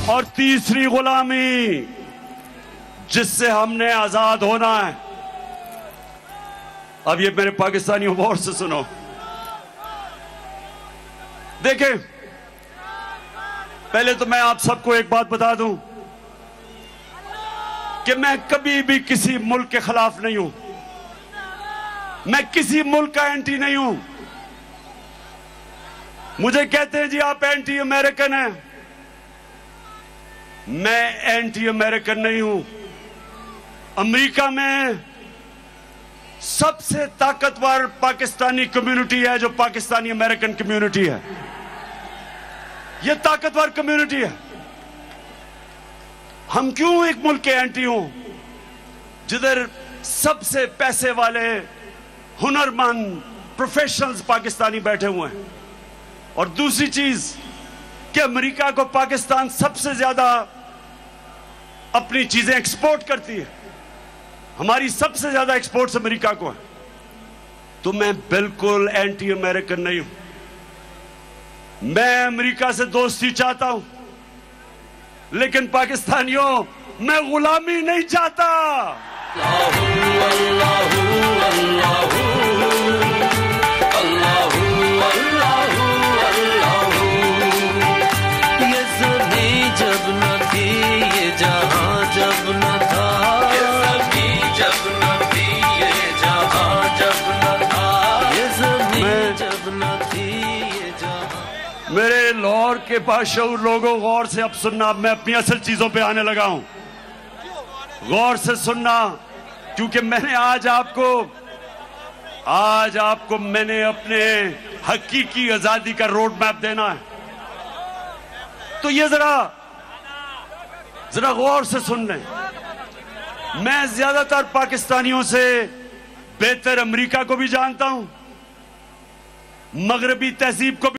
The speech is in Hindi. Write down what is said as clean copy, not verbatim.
और तीसरी गुलामी जिससे हमने आजाद होना है। अब ये मेरे पाकिस्तानियों गौर से सुनो। देखें, पहले तो मैं आप सबको एक बात बता दूं कि मैं कभी भी किसी मुल्क के खिलाफ नहीं हूं। मैं किसी मुल्क का एंटी नहीं हूं। मुझे कहते हैं जी आप एंटी अमेरिकन हैं। मैं एंटी अमेरिकन नहीं हूं। अमेरिका में सबसे ताकतवर पाकिस्तानी कम्युनिटी है जो पाकिस्तानी अमेरिकन कम्युनिटी है। यह ताकतवर कम्युनिटी है। हम क्यों एक मुल्क के एंटी हों जिधर सबसे पैसे वाले हुनरमंद प्रोफेशनल्स पाकिस्तानी बैठे हुए हैं। और दूसरी चीज कि अमेरिका को पाकिस्तान सबसे ज्यादा अपनी चीजें एक्सपोर्ट करती है। हमारी सबसे ज्यादा एक्सपोर्ट्स अमेरिका को है। तो मैं बिल्कुल एंटी अमेरिकन नहीं हूं। मैं अमेरिका से दोस्ती चाहता हूं, लेकिन पाकिस्तानियों मैं गुलामी नहीं चाहता। मेरे लाहौर के बाशऊर लोगों, गौर से अब सुनना। अब मैं अपनी असल चीजों पे आने लगा हूं। गौर से सुनना, क्योंकि मैंने आज आपको मैंने अपने हकीकी आजादी का रोड मैप देना है। तो ये जरा गौर से सुन लें। मैं ज्यादातर पाकिस्तानियों से बेहतर अमेरिका को भी जानता हूं, मगरबी तहजीब को भी